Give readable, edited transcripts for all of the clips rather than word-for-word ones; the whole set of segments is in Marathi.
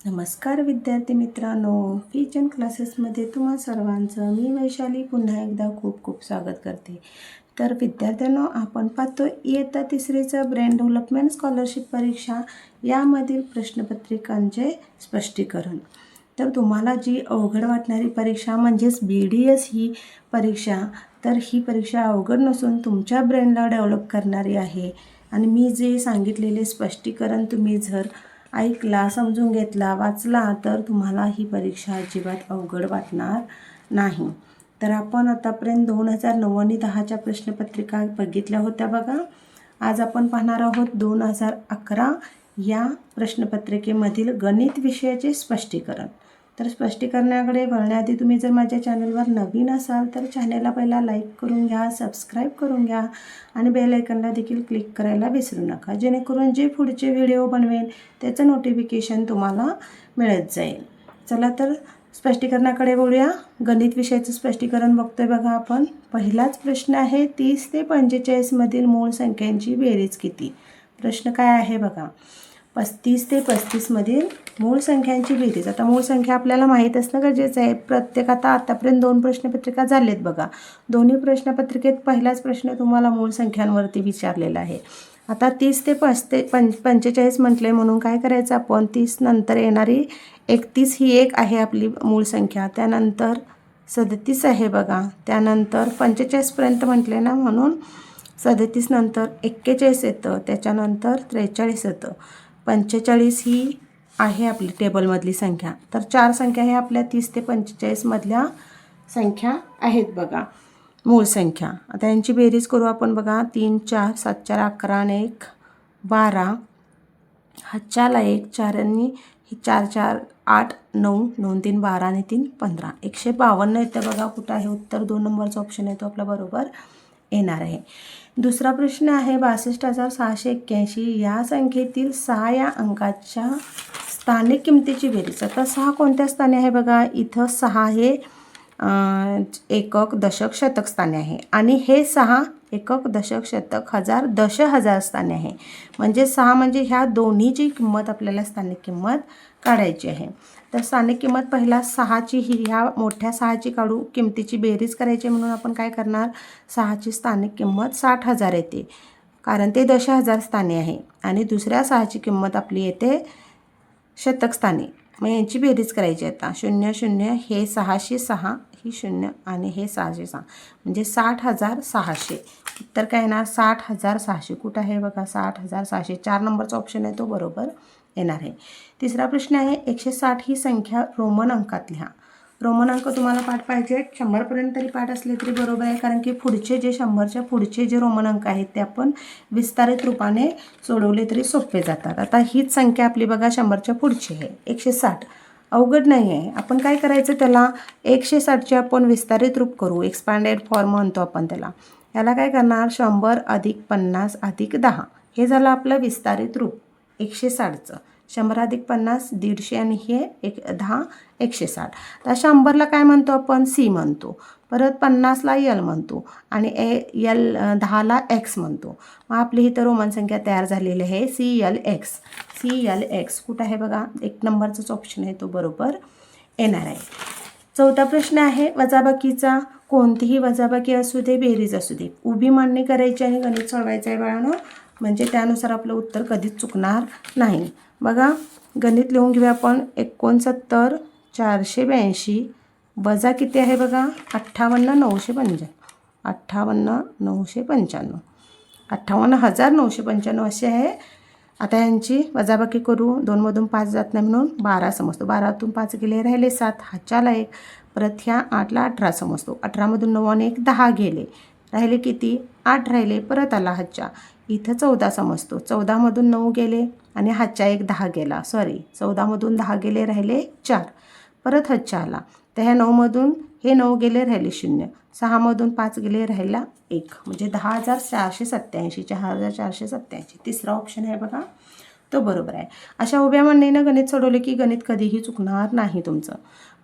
नमस्कार विद्यार्थी मित्रांनो, विजन क्लासेसमध्ये तुम्हा सर्वांचं मी वैशाली पुन्हा एकदा खूप खूप स्वागत करते. तर विद्यार्थ्यांनो, आपण पाहतो इयत्ता तिसरीचं ब्रेन डेव्हलपमेंट स्कॉलरशिप परीक्षा यामधील प्रश्नपत्रिकांचे स्पष्टीकरण. तर तुम्हाला जी अवघड वाटणारी परीक्षा म्हणजेच BDS ही परीक्षा, तर ही परीक्षा अवघड नसून तुमच्या ब्रेनला डेव्हलप करणारी आहे. आणि मी जे सांगितलेले स्पष्टीकरण तुम्ही जर ऐकला, समजून घेतला, वाचला तर तुम्हाला ही परीक्षा अजिबात अवघड वाटणार नाही. तर आपण आतापर्यंत 2009 आणि 10च्या प्रश्नपत्रिका बघितल्या होत्या बघा. आज आपण पाहणार आहोत 2011 या प्रश्नपत्रिकेमधील गणित विषयाचे स्पष्टीकरण. तर स्पष्टीकरणाकडे वळण्याआधी तुम्ही जर माझ्या चॅनलवर नवीन असाल तर चॅनलला पहिला लाईक करून घ्या, सबस्क्राईब करून घ्या आणि बेल आयकॉनला देखील क्लिक करायला विसरू नका, जेणेकरून जे पुढचे व्हिडिओ बनवेन त्याचं नोटिफिकेशन तुम्हाला मिळत जाईल. चला तर स्पष्टीकरणाकडे वळूया. गणित विषयाचं स्पष्टीकरण बघतोय बघा आपण. पहिलाच प्रश्न आहे, 30 ते 45 मधील मूळ संख्यांची बेरीज किती? प्रश्न काय आहे बघा. 35 ते 35 मधील मूळ संख्यांची बेरीज. आता मूळ संख्या आपल्याला माहीत असणं गरजेचं आहे. आतापर्यंत 2 प्रश्नपत्रिका झालेत बघा. दोन्ही प्रश्नपत्रिकेत पहिलाच प्रश्न तुम्हाला मूळ संख्यांवरती विचारलेला आहे. आता 30 ते 45 म्हटले म्हणून काय करायचं आपण, 30 नंतर येणारी 31 ही एक आहे आपली मूळ संख्या, त्यानंतर 37 आहे बघा, त्यानंतर 45पर्यंत म्हटले ना म्हणून 37 नंतर 41 येतं, त्याच्यानंतर 43 येतं. 45 ही आहे आपली टेबलमधली संख्या. तर 4 संख्या हे आपल्या 30 ते 45 मधल्या संख्या आहेत बघा, मूळ संख्या. आता यांची बेरीज करू आपण बघा. 3 4 7 4 11 आणि 1 12, हातच्याला 1 4 आणि 4 4 8 9 9 3 12 आणि 3 15, 152 येतं बघा. कुठं आहे उत्तर? 2 नंबरचा ऑप्शन आहे तो आपला बरोबर येणार आहे. दुसरा प्रश्न आहे, 62,681 या संख्येतील 6 या अंकाच्या स्थानिक किमतीची बेरीज. आता 6 कोणत्या स्थानी आहे बघा. इथं 6 हे एकक, दशक, शतक स्थानी आहे आणि हे 6 एकक, दशक, शतक, हजार, दशहजार स्थानी आहे. म्हणजे 6 म्हणजे ह्या दोन्हीची किंमत आपल्याला स्थानिक किंमत काढायची आहे. तर स्थानिक किंमत पहिला 6ची ही ह्या मोठ्या 6ची काढू, किमतीची बेरीज करायची म्हणून आपण काय करणार, 6ची स्थानिक किंमत 60,000 येते कारण ते दशहजार स्थानी आहे. आणि दुसऱ्या 6ची किंमत आपली येते शतक स्थानी. मग यांची बेरीज करायची. आता 0 0 हे 6शी 6 ही 0 आणि हे 6शी 6 म्हणजे 60,600. उत्तर काय येणार? 60,600. कुठं आहे बघा 60,600, 4 नंबरचा ऑप्शन आहे तो बरोबर येणार आहे. तिसरा प्रश्न आहे, 160 ही संख्या रोमन अंकात लिहा. रोमन अंक तुम्हाला पाठ पाहिजे 100पर्यंत तरी पाठ असले तरी बरोबर आहे, कारण की पुढचे जे 100च्या पुढचे जे रोमन अंक आहेत ते आपण विस्तारित रूपाने सोडवले तरी सोपे जातात. आता हीच संख्या आपली बघा 100च्या पुढची आहे 160. अवघड नाही आहे. आपण काय करायचं, त्याला 160चे आपण विस्तारित रूप करू, एक्सपांडेड फॉर्म म्हणतो आपण त्याला. याला काय करणार, 100 अधिक 50 अधिक 10 हे झालं आपलं विस्तारित रूप 160चं. 100 अधिक 50 150 आणि हे 10 160. तर 100ला काय म्हणतो आपण, सी म्हणतो. परत 50ला यल म्हणतो आणि यल 10ला एक्स म्हणतो. मग आपली इथं रोमन संख्या तयार झालेली आहे CLX. CLX कुठं आहे बघा, 1 नंबरचाच ऑप्शन आहे तो बरोबर येणार आहे. चौथा प्रश्न आहे, वजाबाकीचा. कोणतीही वजाबाकी असू दे, बेरीज असू दे, उभी मांडणी करायची आणि गणित सोडवायचं आहे बाळांनो. म्हणजे त्यानुसार आपलं उत्तर कधीच चुकणार नाही. बघा गणित लिहून घेऊया आपण. 69,482 वजा किती आहे बघा, 58,995. 58,995, 58,995 असे आहे. आता यांची वजाबाकी करू. 2मधून 5 जात नाही म्हणून 12 समजतो. 12तून 5 गेले, राहिले 7, हातच्याला 1. परत ह्या 8ला 18 समजतो. 18मधून 9 आणि 1 10 गेले, राहिले किती, 8 राहिले. परत आला हातच्या, इथं 14 समजतो. 14मधून 9 गेले आणि हातच्या 1 10 गेला, 14मधून 10 गेले, राहिले 4. परत हातच्या आला, तर ह्या 9मधून हे 9 गेले, राहिले 0. 6मधून 5 गेले, राहिला 1. म्हणजे 10,487, 4,487. तिसरा ऑप्शन आहे बघा तो बरोबर आहे. अशा उभ्या मांडणीनं गणित सोडवले की गणित कधीही चुकणार नाही तुमचं.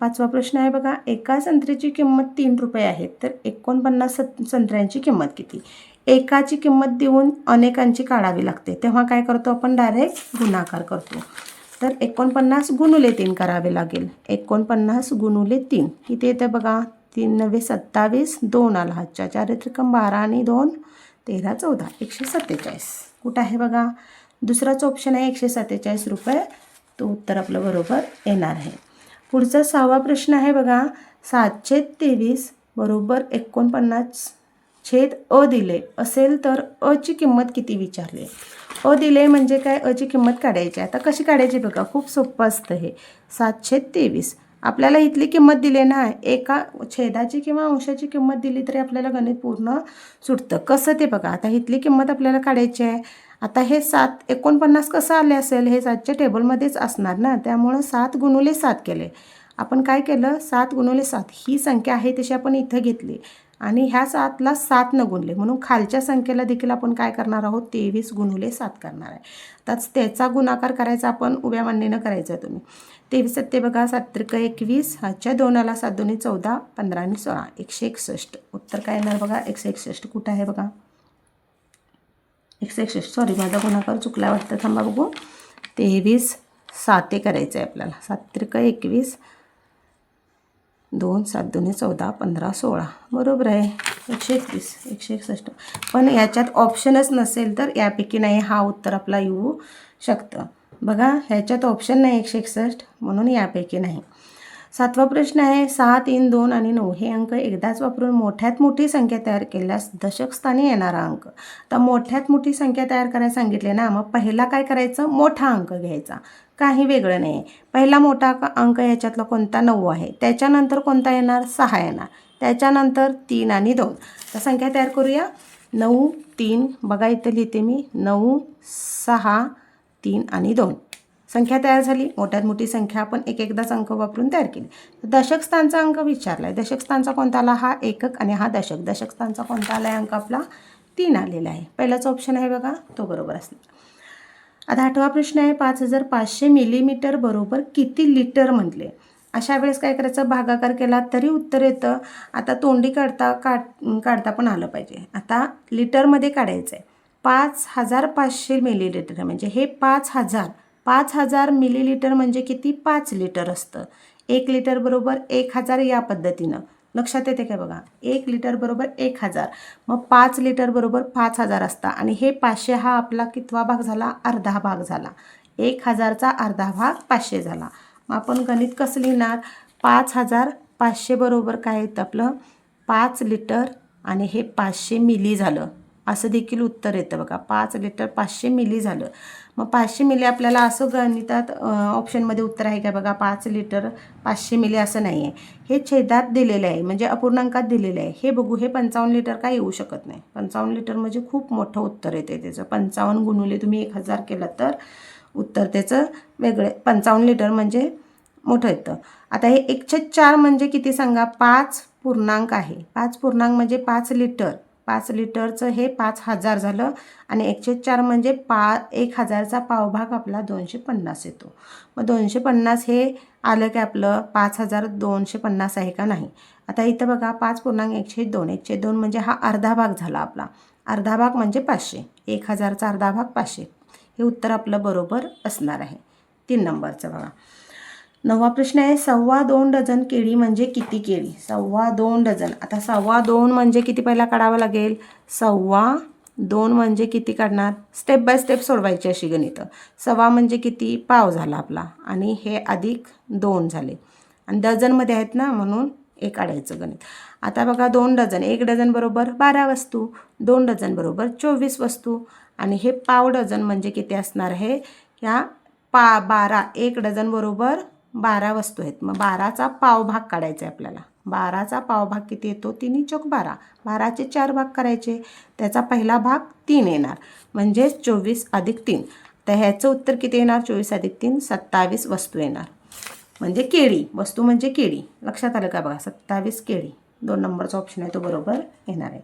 5वा प्रश्न आहे बघा, एका संत्र्याची किंमत 3 रुपये आहे तर 49 संत्र्यांची किंमत किती? एकाची किंमत देऊन अनेकांची काढावी लागते, तेव्हा काय करतो आपण, डायरेक्ट गुणाकार करतो. तर 49 गुणुले 3 करावे लागेल. 49 गुणुले 3 किती येतं बघा. 3 9 27, 2 आला हातच्या 4 त्रिकम 12 आणि 2 13 14 147. कुठं आहे बघा. दुसराच ऑप्शन आहे 147 रुपये. तो उत्तर आपलं बरोबर येणार आहे. पुढचा 6वा प्रश्न आहे बघा. 723 बरोबर 49 छेद अ दिले असेल तर अ ची किंमत किती विचारली. अ दिले म्हणजे काय, अ ची किंमत काढायची. आता कशी काढायची बघा, खूप सोपं असतं हे. 723 आपल्याला इथली किंमत दिली ना, एका छेदाची किंवा अंशाची किंमत दिली तरी आपल्याला गणित पूर्ण सुटतं. कसं ते बघा. आता इथली किंमत आपल्याला काढायची आहे. आता हे 49 कसं आले असेल, हे 7च्या टेबलमध्येच असणार ना, त्यामुळं 7 गुणुले 7 केले. आपण काय केलं, 7 गुणुले 7 ही संख्या आहे तशी आपण इथं घेतली आणि ह्या 7ला 7 न गुणले, म्हणून खालच्या संख्येला देखील आपण काय करणार आहोत, 23 गुणुले 7 करणार आहे. त्याच त्याचा गुणाकार करायचा आपण उभ्या मांडीनं करायचा. तुम्ही 23 7 बघा, 7 त्रिक 21, हातच्या 2 आला, 7 2 14, 15 आणि 16 161. उत्तर काय येणार बघा, 161. कुठं आहे बघा, 161. सॉरी, माझा गुणाकार चुकला वाटतं, थांबा बघू. 23 7 करायचं आहे आपल्याला. 7 त्रिक 21, 2 7 2 14, 15 16 बरोबर आहे. 121 161. पण याच्यात ऑप्शनच नसेल तर यापैकी नाही हा उत्तर आपला येऊ शकतं. बघा, ह्याच्यात ऑप्शन नाही 161, म्हणून यापैकी नाही. 7वा प्रश्न आहे. 6 3 2 आणि 9 हे अंक एकदाच वापरून मोठ्यात मोठी संख्या तयार केल्यास दशक स्थानी येणारा अंक. आता मोठ्यात मोठी संख्या तयार करायला सांगितले ना, मग पहिला काय करायचं, मोठा अंक घ्यायचा. काही वेगळं नाही. पहिला मोठा अंक याच्यातला कोणता, 9 आहे. त्याच्यानंतर कोणता येणार, 6 येणार. त्याच्यानंतर 3 आणि 2. तर संख्या तयार करूया. 9 3 बघा, इथं लिहिते मी 9 6 3 आणि 2. संख्या तयार झाली. मोठ्यात मोठी संख्या आपण एकदाच अंक वापरून तयार केली. दशक स्थानचा अंक विचारला आहे. दशक स्थानचा कोणता आला, हा एकक आणि हा दशक. दशक स्थानचा कोणता आला आहे अंक आपला, 3 आलेला आहे. पहिलाच ऑप्शन आहे बघा, तो बरोबर असणार. आता 8वा प्रश्न आहे. 5500 मिलीमीटर बरोबर किती लिटर म्हटले. अशा वेळेस काय करायचं, भागाकार केला तरी उत्तर येतं. आता तोंडी काढता पण आलं पाहिजे. आता लिटरमध्ये काढायचं आहे. 5500 मिलीलिटर म्हणजे हे 5000 मिलीलिटर म्हणजे किती, 5 लिटर असतं. 1 लिटर बरोबर 1000 या पद्धतीनं लक्षात येते काय बघा. 1 लिटर बरोबर 1000, मग 5 लिटर बरोबर 5000 असता आणि हे 500 हा आपला कितवा भाग झाला, अर्धा भाग झाला. 1000चा अर्धा भाग 500 झाला. मग आपण गणित कसं लिहिणार, 5500 बरोबर काय येतं आपलं, 5 लिटर आणि हे 500 मिली झालं. असं देखील उत्तर येतं बघा. 5 लिटर 500 मिली झालं. मग 500 मिली आपल्याला असं गणितात ऑप्शनमध्ये उत्तर आहे का बघा, 5 लिटर 500 मिली असं नाही आहे. हे छेदात दिलेलं आहे, म्हणजे अपूर्णांकात दिलेलं आहे. हे बघू, हे 55 लिटर काय येऊ शकत नाही. 55 लिटर म्हणजे खूप मोठं उत्तर येते त्याचं. 55 गुणुले तुम्ही 1000 केलं तर उत्तर त्याचं वेगळं. 55 लिटर म्हणजे मोठं येतं. आता हे 1/4 म्हणजे किती सांगा, 5 पूर्णांक आहे. 5 पूर्णांक म्हणजे 5 लिटर. 5 लिटरचं हे 5000 झालं आणि 1/4 म्हणजे 1000चा पावभाग आपला 250 येतो. मग 250 हे आलं की आपलं 5250 आहे का नाही. आता इथं बघा, 5 पूर्णांक 1/2. 1/2 म्हणजे हा अर्धा भाग झाला आपला. अर्धा भाग म्हणजे 500. 1000चा अर्धा भाग 500. हे उत्तर आपलं बरोबर असणार आहे. 3 नंबरचं बघा. 9वा प्रश्न आहे. 2.25 डझन केळी म्हणजे किती केळी. 2.25 डझन. आता 2.25 म्हणजे किती पहिला काढावं लागेल. 2.25 म्हणजे किती काढणार, स्टेप बाय स्टेप सोडवायची अशी गणितं. 1.25 म्हणजे किती, पाव झाला आपला आणि हे अधिक 2 झाले आणि डझनमध्ये आहेत ना, म्हणून एक काढायचं गणित. आता बघा, 2 डझन, 1 डझन बरोबर 12 वस्तू, 2 डझन बरोबर 24 वस्तू आणि हे पाव डझन म्हणजे किती असणार आहे, ह्या 12. 1 डझन बरोबर 12 वस्तू आहेत. मग 12चा पावभाग काढायचा आहे आपल्याला. 12चा पावभाग किती येतो, 3 चौक 12. 12चे 4 भाग करायचे, त्याचा पहिला भाग 3 येणार म्हणजे 24 अधिक 3. तर ह्याचं उत्तर किती येणार, 24 अधिक 3 27 वस्तू येणार. म्हणजे केळी, वस्तू म्हणजे केळी. लक्षात आलं का बघा, 27 केळी. 2 नंबरचा ऑप्शन आहे तो बरोबर येणार आहे.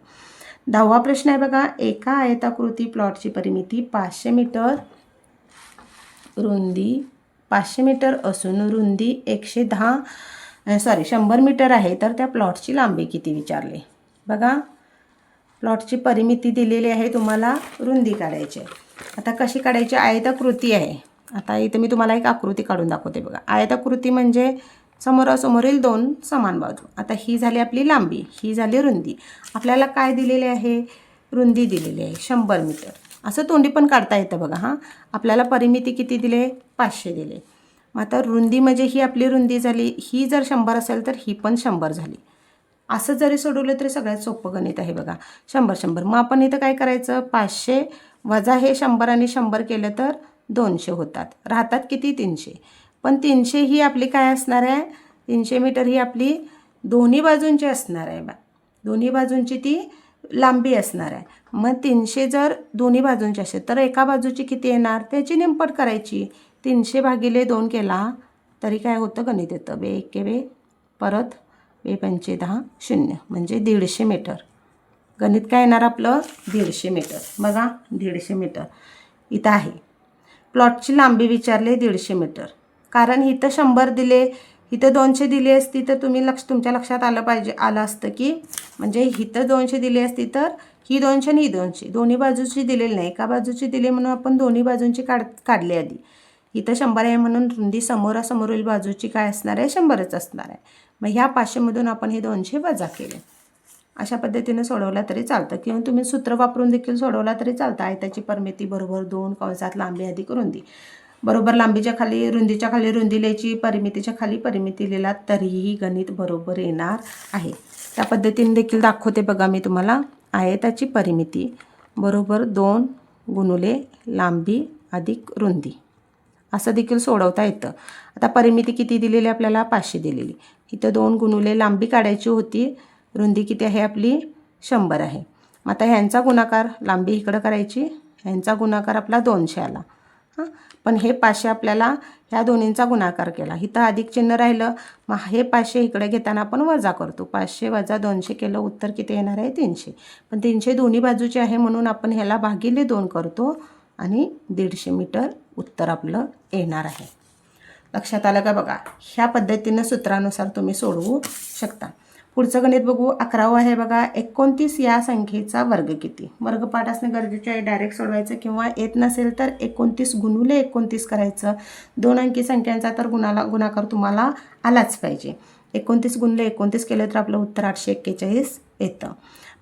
10वा प्रश्न आहे बघा. एका आयताकृती प्लॉटची परिमिती 500 मीटर, रुंदी 500 मीटर असून रुंदी 100 मीटर आहे, तर त्या प्लॉटची लांबी किती विचारले. बघा, प्लॉटची परिमिती दिलेली आहे, तुम्हाला रुंदी काढायची आहे. आता कशी काढायची, आयताकृती आहे. आता इथे मी तुम्हाला एक आकृती काढून दाखवते बघा. आयताकृती म्हणजे समोरासमोरील दोन समान बाजू. आता ही झाली आपली लांबी, ही झाली रुंदी. आपल्याला काय दिलेले आहे? रुंदी दिलेली आहे 100 मीटर. असं तोंडी पण काढता येतं बघा. हां, आपल्याला परिमिती किती दिले? 500 दिले. मग आता रुंदी म्हणजे ही आपली रुंदी झाली. ही जर 100 असेल तर ही पण 100 झाली. असं जरी सोडवलं तरी सगळ्यात सोपं गणित आहे बघा. 100. मग आपण इथं काय करायचं? 500 वजा हे 100 आणि 100 केलं तर 200 होतात. राहतात किती? 300. पण 300 ही आपली काय असणार आहे? 300 मीटर ही आपली दोन्ही बाजूंची असणार आहे बा. दोन्ही बाजूंची ती लांबी असणार आहे. मग 300 जर दोन्ही बाजूंची असेल तर एका बाजूची किती येणार? त्याची निमपट करायची. 300 भागिले 2 केला तरी काय होतं? गणित येतं. 2 1 2 परत 2 5 10 0 म्हणजे 150 मीटर. गणित काय येणार आपलं? 150 मीटर. बघा 150 मीटर इथं आहे. प्लॉटची लांबी विचारले 150 मीटर. कारण इथं 100 दिले, इथं 200 दिली असती तर तुमच्या लक्षात आलं असतं की म्हणजे इथं 200 दिली असती तर ही 200 आणि ही 200 दोन्ही बाजूची दिलेली नाही, एका बाजूची दिली म्हणून आपण दोन्ही बाजूंची काढली आधी. इथं 100 आहे म्हणून रुंदी समोरासमोरील बाजूची काय असणार आहे? 100च असणार आहे. मग ह्या 500मधून आपण हे 200 वजा केले. अशा पद्धतीने सोडवला तरी चालतं किंवा तुम्ही सूत्र वापरून देखील सोडवला तरी चालतं. आयताची परिमिती बरोबर 2 कंसात लांबी अधिक रुंदी बरोबर लांबीच्या खाली रुंदीच्या खाली रुंदी लिहायची, परिमितीच्या खाली परिमिती लिहिला तरीही गणित बरोबर येणार आहे. त्या पद्धतीने देखील दाखवते बघा मी तुम्हाला. आयताची परिमिती बरोबर 2 गुणुले लांबी अधिक रुंदी असं देखील सोडवता येतं. आता परिमिती किती दिलेली आपल्याला? 500 दिलेली. इथं 2 गुणुले लांबी काढायची होती, रुंदी किती आहे आपली? 100 आहे. मग आता ह्यांचा गुणाकार लांबी इकडं करायची, ह्यांचा गुणाकार आपला 200 आला. हां, पण हे 500 आपल्याला ह्या दोन्हींचा गुणाकार केला, इथं अधिक चिन्ह राहिलं. मग हे 500 इकडे घेताना आपण वजा करतो. 500 वजा 200 केलं, उत्तर किती येणार आहे? 300. पण 300 दोन्ही बाजूचे आहे म्हणून आपण ह्याला भागिले 2 करतो आणि 150 मीटर उत्तर आपलं येणार आहे. लक्षात आलं का बघा? ह्या पद्धतीनं सूत्रानुसार तुम्ही सोडवू शकता. पुढचं गणित बघू. 11वं आहे बघा. 29 या संख्येचा वर्ग किती? वर्गपाठ असणं गरजेचं आहे. डायरेक्ट सोडवायचं किंवा येत नसेल तर 29 गुणुले 29 करायचं. 2 अंकी संख्यांचा तर गुणाकार तुम्हाला आलाच पाहिजे. 29 गुणुले 29 केलं तर आपलं उत्तर 841 येतं.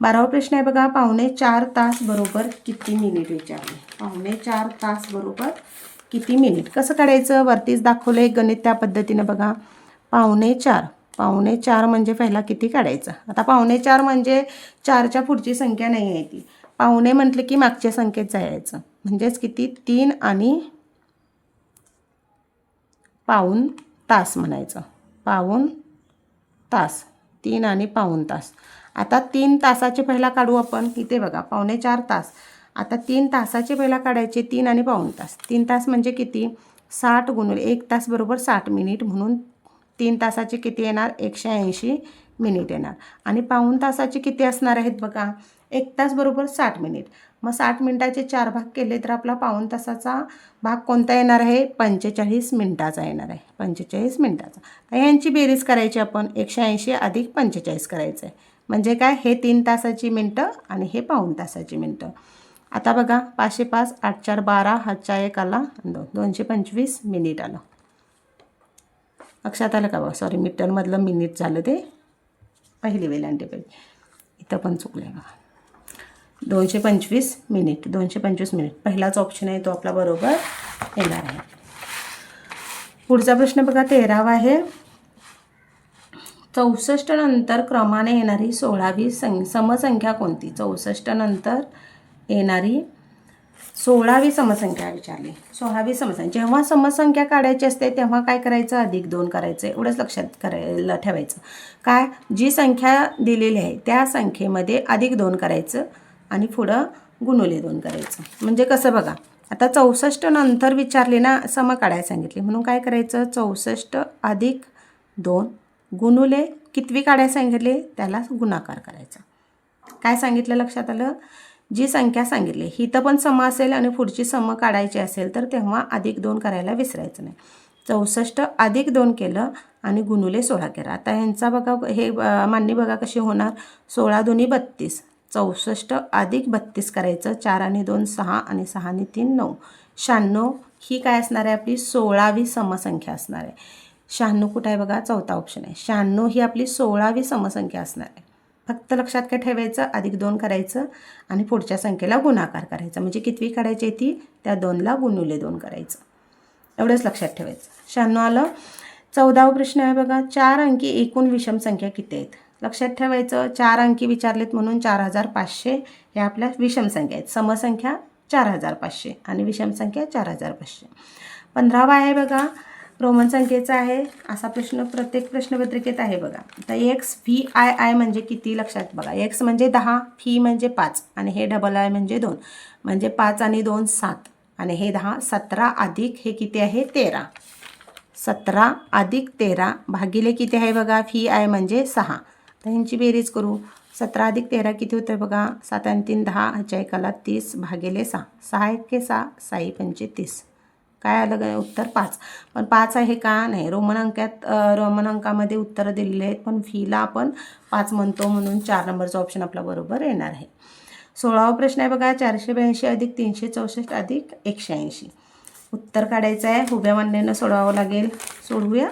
12वा प्रश्न आहे बघा. 4:15 तास बरोबर किती मिनिट विचारले? 4:15 तास बरोबर किती मिनिट? कसं काढायचं? वरतीच दाखवलं एक गणित त्या पद्धतीनं बघा. 4:15 म्हणजे पहिला किती काढायचं? आता 4:15 म्हणजे 4च्या पुढची संख्या नाही आहे ती. पावणे म्हटलं की मागच्या संख्येत जायचं. म्हणजेच किती? 3 आणि पाऊण तास म्हणायचं. पाऊण तास, 3 आणि पाऊण तास. आता 3 तासाचे पहिला काढू आपण. इथे बघा 4:15 तास. आता 3 तासाचे पहिला काढायचे, 3 आणि पाऊण तास. 3 तास म्हणजे किती? 60 गुणुले 1 तास बरोबर 60 मिनिट म्हणून 3 तासाचे किती येणार? 180 मिनिट येणार. आणि पाऊण तासाचे किती असणार आहेत बघा? 1 तास बरोबर 60 मिनिट. मग 60 मिनिटाचे 4 भाग केले तर आपला पाऊण तासाचा भाग कोणता येणार आहे? 45 मिनिटाचा येणार आहे. 45 मिनिटाचा. तर यांची बेरीज करायची आपण. 180 अधिक 45 करायचं आहे. म्हणजे काय? हे 3 तासाची मिनटं आणि हे पाऊण तासाची मिनटं. आता बघा 5 5 8 4 12 हातच्या 1 आला 225 मिनिट आलं. लक्षात आलं का बघा? सॉरी, मीटरमधलं मिनिट झालं ते. पहिली वेलांटी पाहिजे, इथं पण चुकलं आहे बघा. 225 मिनिट. 225 मिनिट पहिलाच ऑप्शन आहे तो आपला बरोबर येणार आहे. पुढचा प्रश्न बघा 13वा आहे. 64 नंतर क्रमाने येणारी 16वी समसंख्या कोणती? 64 नंतर येणारी 16वी समसंख्या विचारली. 16वी समसंख्या. जेव्हा समसंख्या काढायची असते तेव्हा काय करायचं? अधिक 2 करायचं. एवढंच लक्षात ठेवायचं. काय? जी संख्या दिलेली आहे त्या संख्येमध्ये अधिक 2 करायचं आणि पुढं गुणुले 2 करायचं. म्हणजे कसं बघा, आता 64 नंतर विचारले ना, सम काढायला सांगितले म्हणून काय करायचं? 64 अधिक 2 गुणुले कितवी काढायला सांगितले? त्याला गुणाकार करायचा. काय सांगितलं? लक्षात आलं? जी संख्या सांगितली इथं पण सम असेल आणि पुढची सम काढायची असेल तर तेव्हा अधिक 2 करायला विसरायचं नाही. 64 अधिक 2 केलं आणि गुणुले 16 केला. आता ह्यांचा बघा हे मांडणी बघा कशी होणार? 16 दुनी 32. 64 अधिक 32 करायचं. 4 आणि 2 6 आणि 6 आणि 3 9. 96 ही काय असणार आहे आपली 16वी समसंख्या असणार आहे. 96 कुठं आहे बघा, चौथा ऑप्शन आहे. 96 ही आपली 16वी समसंख्या असणार आहे. फक्त लक्षात काय ठेवायचं, अधिक 2 करायचं आणि पुढच्या संख्येला गुणाकार करायचा. म्हणजे कितवी काढायची ती, त्या 2ला गुणिले 2 करायचं. एवढंच लक्षात ठेवायचं. 96 आलं. 14वा प्रश्न आहे बघा, 4 अंकी एकूण विषम संख्या किती आहेत. लक्षात ठेवायचं, 4 अंकी विचारलेत म्हणून 4500 हे आपल्या विषम संख्या आहेत. समसंख्या 4500 आणि विषम संख्या 4500. 15वा आहे बघा, रोमन संख्येचा आहे. असा प्रश्न प्रत्येक प्रश्नपत्रिकेत आहे बघा. आता एक्स व्ही आय आय म्हणजे किती लक्षात बघा. एक्स म्हणजे 10, व्ही म्हणजे 5 आणि हे डबल आय म्हणजे 2. म्हणजे 5 आणि 2 7 आणि हे 10. 17 अधिक हे किती आहे 13. 17 अधिक 13 भागिले किती आहे बघा, व्ही आय म्हणजे 6. तर ह्यांची बेरीज करू. 17 अधिक 13 किती होतं बघा, 7 आणि 3 10, ह्याच्या एकाला 30 भागिले 6. 6 1 6, 6 पंचे 30. काय आलं उत्तर 5. पण 5 आहे का नाही, रोमन अंकामध्ये उत्तरं दिलेली आहेत, पण व्हीला आपण 5 म्हणतो म्हणून 4 नंबरचा ऑप्शन आपला बरोबर येणार आहे. 16वा प्रश्न आहे बघा, 482 अधिक 364 अधिक 180. उत्तर काढायचं आहे, उभ्या मांडणीनं सोडवावं लागेल. सोडवूया.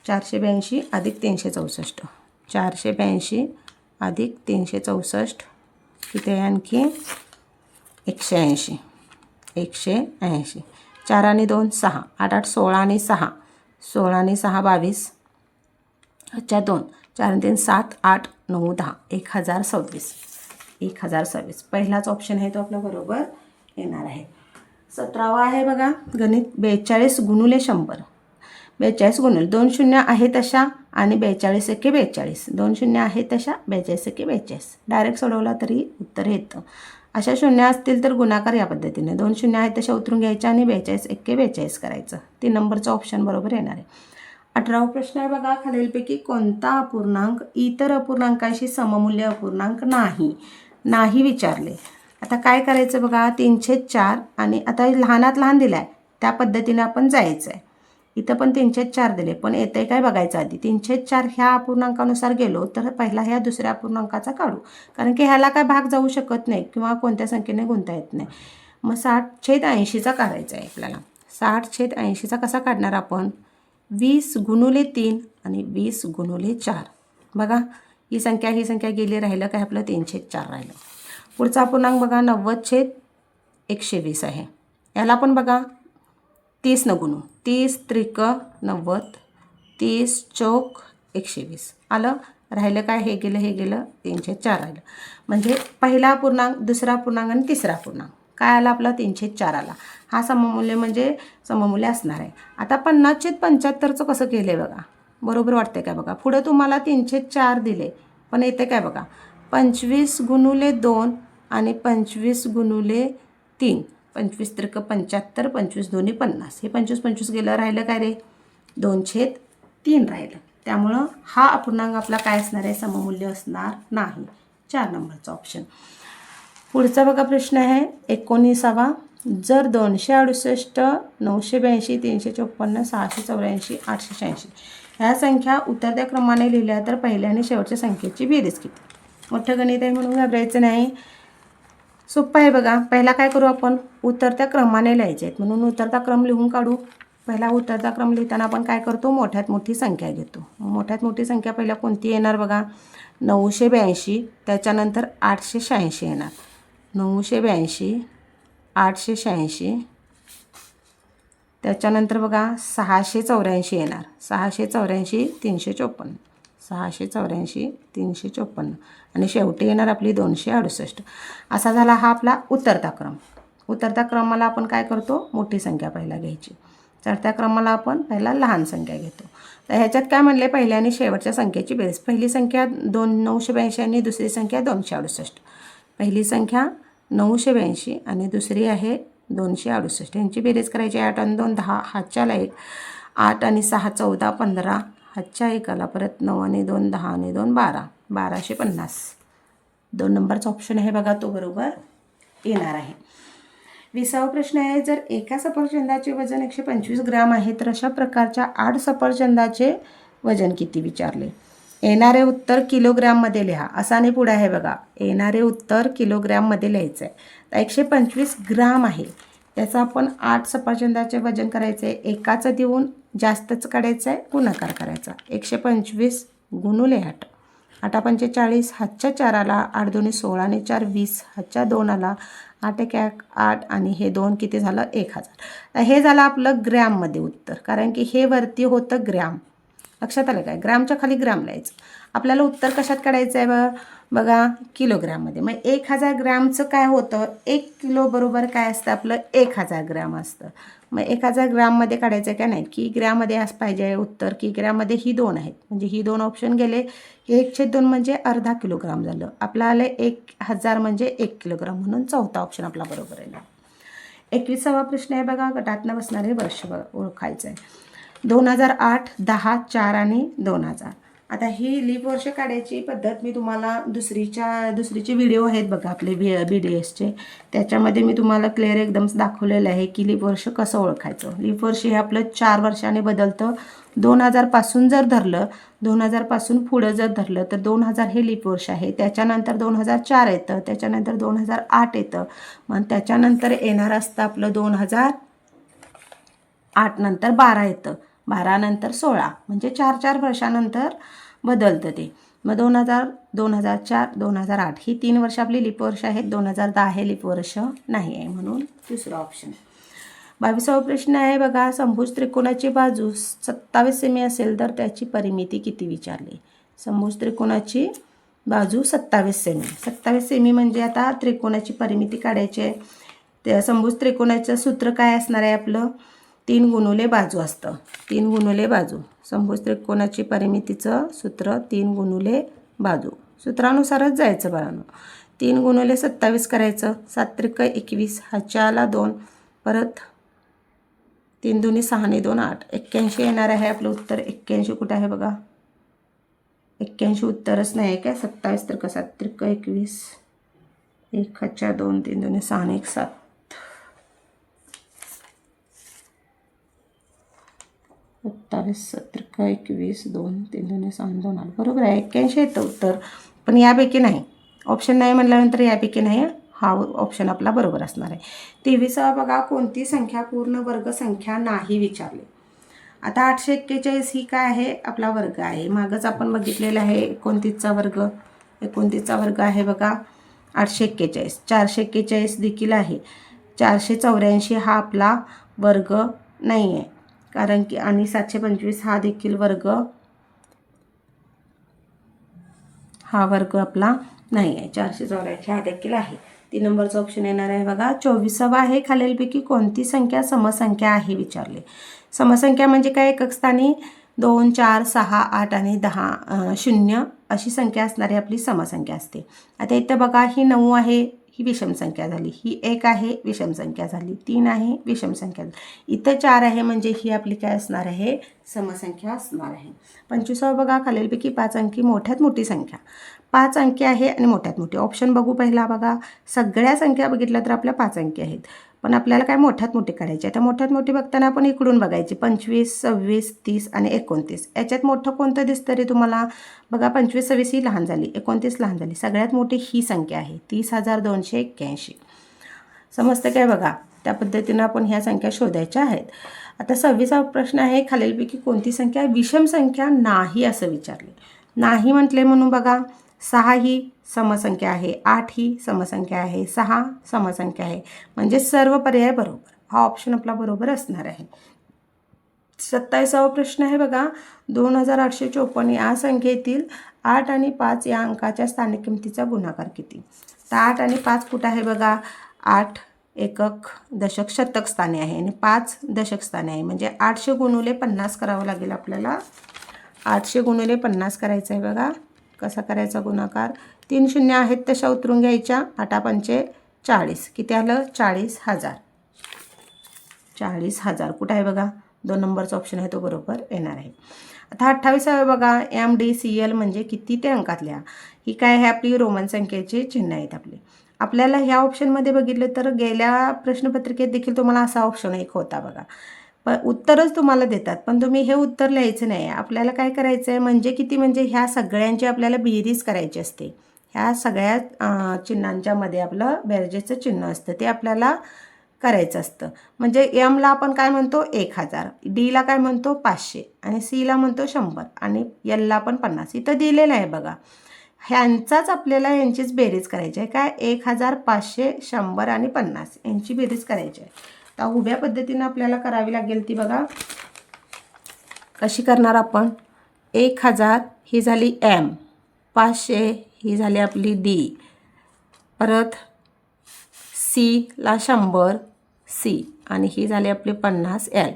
482 अधिक 364. 482 अधिक 364 किती आहे आणखी 180. 180. 4 आणि 2 6, 8 8 16 आणि 6, 16 आणि 6 22, अच्छा 2, 4 आणि 3 7 8 9 10, 1026. 1026 पहिलाच ऑप्शन आहे तो आपला बरोबर येणार आहे. 17वा आहे बघा, गणित 42 गुणुले 100. 42 गुणुले 2 शून्य आहे तशा आणि 42 एके 42. 2 शून्य आहे तशा 42 एके 42. डायरेक्ट सोडवला तरी उत्तर येतं. अशा शून्य असतील तर गुणाकार या पद्धतीने 2 शून्य आहेत तशा उतरून घ्यायच्या आणि 42 एके 42 करायचं. 3 नंबरचा ऑप्शन बरोबर येणार आहे. 18वा प्रश्न आहे बघा, खालीलपैकी कोणता अपूर्णांक इतर अपूर्णांकाशी सममूल्य अपूर्णांक नाही विचारले. आता काय करायचं बघा, 3/4 आणि आता लहानात लहान दिला आहे त्या पद्धतीने आपण जायचं आहे. इथं पण 3/4 दिले, पण येते काय बघायचं आधी. 3/4 ह्या अपूर्णांकानुसार गेलो तर पहिला ह्या दुसऱ्या अपूर्णांकाचा काढू, कारण की ह्याला काय भाग जाऊ शकत नाही किंवा कोणत्या संख्येने गुणता येत नाही. मग 60/80चा काढायचा आहे आपल्याला. 60/80चा कसा काढणार आपण, 20 गुणुले 3 आणि 20 गुणुले 4. बघा ही संख्या गेली, राहिलं काय आपलं 3/4 राहिलं. पुढचा अपूर्णांक बघा 90/120 आहे. याला पण बघा 30 न गुणू. 30 त्रिक 90, 30 चौक 120 आलं. राहिलं काय, हे गेलं 3/4 राहिलं. म्हणजे पहिला अपूर्णांक, दुसरा अपूर्णांक आणि तिसरा अपूर्णांक काय आला आपला 3/4 आला. हा सममूल्य म्हणजे सममूल्य असणार आहे. आता 50/75चं कसं केलं आहे बघा, बरोबर वाटते काय बघा. पुढं तुम्हाला 3/4 दिले, पण येते काय बघा 25 गुणुले 2 आणि 25 गुणुले 3. 25 त्रिक 75, 25 दोन्ही 50. हे 25 गेलं, राहिलं काय रे 2/3 राहिलं. त्यामुळं हा अपूर्णांक आपला काय असणार आहे, सममूल्य असणार नाही. 4 नंबरचा ऑप्शन. पुढचा बघा प्रश्न आहे 19वा, जर 268 982 354 684 886 ह्या संख्या उतरत्या क्रमाने लिहिल्या तर पहिल्या आणि शेवटच्या संख्येची बेरीज किती. मोठं गणित आहे म्हणून घाबरायचं नाही, सोपं आहे बघा. पहिला काय करू आपण, उतरत्या क्रमाने लिहायचे आहेत म्हणून उतरता क्रम लिहून काढू. पहिला उतरता क्रम लिहिताना आपण काय करतो, मोठ्यात मोठी संख्या घेतो. मोठ्यात मोठी संख्या पहिला कोणती येणार बघा, 982, त्याच्यानंतर 886 येणार. 982, 886, त्याच्यानंतर बघा 684 येणार. 684, 354, 684, 354 आणि शेवटी येणार आपली 268. असा झाला हा आपला उतरता क्रम. उतरत्या क्रमाला आपण काय करतो, मोठी संख्या पहिला घ्यायची. चढत्या क्रमाला आपण पहिला लहान संख्या घेतो. तर ह्याच्यात काय म्हणले, पहिल्या आणि शेवटच्या संख्येची बेरीज. पहिली संख्या 982 आणि दुसरी संख्या 268. पहिली संख्या 982 आणि दुसरी आहे 268. यांची बेरीज करायची. 8 आणि 2 10, हातच्याला 1. 8 आणि 6 14 15, हातच्या एकाला परत 9 आणि 2 10 आणि 2 12, 1250. 2 नंबरचा ऑप्शन आहे बघा, तो बरोबर येणार आहे. 20वा प्रश्न आहे, जर एका सफरचंदाचे वजन 125 ग्रॅम आहे तर अशा प्रकारच्या 8 सफरचंदाचे वजन किती विचारले. येणारे उत्तर किलोग्रॅममध्ये लिहा. असा नाही पुढे आहे बघा, येणारे उत्तर किलोग्रॅममध्ये लिहायचं आहे. तर 125 ग्राम आहे, त्याचं आपण 8 सफरचंदाचे वजन करायचं आहे. एकाचं देऊन जास्तच काढायचं आहे, गुणाकार करायचा. 125 गुणुले 8, 8 पंचे 40, हातच्या 4 आला, 8 दोन्ही 16 आणि 4 20, हातच्या 2 आला, 8 एक 8 आणि हे 2 किती झालं 1000. तर हे झालं आपलं ग्रॅममध्ये उत्तर, कारण की हे वरती होतं ग्रॅम. लक्षात आलं काय? ग्रॅमच्या खाली ग्रॅम लिहायचं. आपल्याला उत्तर कशात काढायचं आहे बघा, किलोग्रॅममध्ये. मग 1000 ग्रॅमचं काय होतं, 1 किलो बरोबर काय असतं आपलं 1000 ग्रॅम असतं. मग 1000 ग्रॅममध्ये काढायचं आहे का नाही, की ग्रॅममध्ये असं पाहिजे उत्तर, की ग्रॅममध्ये ही 2 आहेत, म्हणजे ही 2 ऑप्शन गेले. 1/2 म्हणजे अर्धा किलोग्राम झालं. आपलं आलं 1000 म्हणजे 1 किलोग्राम, म्हणून चौथा ऑप्शन आपला बरोबर आहे. 21वा प्रश्न आहे बघा, गटातनं बसणारे वर्ष ओळखायचं आहे. 2008, 10, 4 आणि 2000. आता ही लीप वर्ष काढायची पद्धत मी तुम्हाला दुसरीचे व्हिडिओ आहेत बघा आपले BDSचे, त्याच्यामध्ये मी तुम्हाला क्लिअर एकदम दाखवलेलं आहे की लीप वर्ष कसं ओळखायचं. लीप वर्ष हे आपलं 4 वर्षाने बदलतं. 2000 पासून जर धरलं, 2000 पासून पुढं जर धरलं तर 2000 हे लीप वर्ष आहे. त्याच्यानंतर 2004 येतं, त्याच्यानंतर 2008 येतं, मग त्याच्यानंतर येणार असतं आपलं 2008 नंतर 12 येतं, 12 नंतर 16, म्हणजे 4 वर्षानंतर बदलतं ते. मग 2000, 2004, 2008 ही 3 वर्ष आपली लीप वर्ष आहेत. 2010 हे लीप वर्ष नाही आहे, म्हणून दुसरा ऑप्शन. 22वा प्रश्न आहे बघा, समभुज त्रिकोणाची बाजू 27 सेमी असेल तर त्याची परिमिती किती विचारली. समभुज त्रिकोणाची बाजू 27 सेमी. 27 सेमी म्हणजे आता त्रिकोणाची परिमिती काढायची आहे. त्या समभुज त्रिकोणाचं सूत्र काय असणार आहे आपलं, 3 गुणुले बाजू असतं. 3 गुणुले बाजू. समभुज त्रिकोणाची परिमितीचं सूत्र 3 गुणुले बाजू. सूत्रानुसारच जायचं बाळांनो. 3 गुणुले 27 करायचं, 7 त्रिक 21, हातच्या आला 2, परत 3 दुनी 6 आणि 2 8, 81 येणार आहे आपलं उत्तर. 81 कुठं आहे बघा, 81 उत्तरच नाही आहे काय. 27 तर का, 7 त्रिक 21, 1 हातच्या 2, 3 दुनी 6 आणि 1 7, 27 7 21 2 3 2 6 2 8, बरोबर आहे. 81 येतं उत्तर, पण यापैकी नाही. ऑप्शन नाही म्हटल्यानंतर यापैकी नाही, हा ऑप्शन आपला बरोबर असणार आहे. 23वा बघा, कोणती संख्या पूर्ण वर्ग संख्या नाही विचारली. आता 841 ही काय आहे, आपला वर्ग आहे. मागच आपण बघितलेलं आहे 29चा वर्ग. 29चा वर्ग आहे बघा 841. 441 देखील आहे. 484 हा आपला वर्ग नाही आहे, कारण की, आणि 725 हा देखील वर्ग, हा वर्ग आपला नाही आहे. 484 हा देखील आहे. 3 नंबरचा ऑप्शन येणार आहे बघा. 24वा आहे, खालीलपैकी कोणती संख्या समसंख्या आहे विचारले. समसंख्या म्हणजे काय, एकक स्थानी 2 4 6 8 आणि 10 0 अशी संख्या असणारी आपली समसंख्या असते. आता इथं बघा, ही 9 आहे, ही विषम संख्या झाली. ही 1 आहे, विषम संख्या झाली. 3 आहे, विषम संख्या झाली. इथं 4 आहे, म्हणजे ही आपली काय असणार आहे, समसंख्या असणार आहे. 25वा बघा, खालीलपैकी 5 अंकी मोठ्यात मोठी संख्या. 5 अंकी आहे आणि मोठ्यात मोठी. ऑप्शन बघू पहिला बघा. सगळ्या संख्या बघितल्या तर आपल्या 5 अंकी आहेत, पण आपल्याला काय मोठ्यात मोठी काढायची आहे. तर मोठ्यात मोठी बघताना आपण इकडून बघायची. 25 26 30 आणि 29. याच्यात मोठं कोणतं दिसतं रे तुम्हाला बघा. 25 26 ही लहान झाली, 29 लहान झाली. सगळ्यात मोठी ही संख्या आहे 30,281. समजतं काय बघा. त्या पद्धतीनं आपण ह्या संख्या शोधायच्या आहेत. आता 26वा प्रश्न आहे, खालीलपैकी कोणती संख्या विषम संख्या नाही असं विचारले. नाही म्हटले म्हणून बघा, 6 ही समसंख्या आहे, 8 ही समसंख्या आहे, 6 समसंख्या आहे, म्हणजे सर्व पर्याय बरोबर. हा ऑप्शन आपला बरोबर असणार आहे. 27वा प्रश्न आहे बघा, 2854 या संख्येतील 8 आणि 5 या अंकाच्या स्थानिक किमतीचा गुणाकार किती. तर 8 आणि 5 कुठं आहे बघा. 8 एकक दशक शतक स्थानी आहे आणि 5 दशक स्थानी आहे, म्हणजे 800 गुणुले 50 करावं लागेल आपल्याला. 800 गुणुले 50 करायचं आहे बघा. कसा करायचा गुणाकार, 3 शून्य आहेत तशा उतरून घ्यायच्या. 8 पंचे 40, किती आलं 40,000. 40,000 कुठं आहे बघा, 2 नंबरचा ऑप्शन आहे तो बरोबर येणार आहे. आता 28वा बघा, MDCL म्हणजे किती ते अंकातल्या. ही काय आहे आपली रोमन संख्येचे चिन्ह आहेत आपले. आपल्याला ह्या ऑप्शनमध्ये बघितलं तर गेल्या प्रश्नपत्रिकेत देखील तुम्हाला असा ऑप्शन एक होता बघा. उत्तरच तुम्हाला देतात, पण तुम्ही हे उत्तर लिहायचं नाही. आपल्याला काय करायचं आहे, म्हणजे किती, म्हणजे ह्या सगळ्यांची आपल्याला बेरीज करायची असते. ह्या सगळ्या चिन्हांच्या मध्ये आपलं बेरजेचं चिन्ह असतं, ते आपल्याला करायचं असतं. म्हणजे एमला आपण काय म्हणतो 1000, डीला काय म्हणतो 500 आणि सीला म्हणतो 100 आणि एलला आपण 50. इथं दिलेलं आहे बघा. ह्यांचाच आपल्याला यांचीच बेरीज करायची आहे. काय 1000, 500, 100 आणि 50 यांची बेरीज करायची आहे. तर उभ्या पद्धतीनं आपल्याला करावी लागेल ती बघा. कशी करणार आपण? 1000 ही झाली एम, 500 ही झाली आपली डी, परत सीला 100 सी आणि ही झाली आपली 50 एल.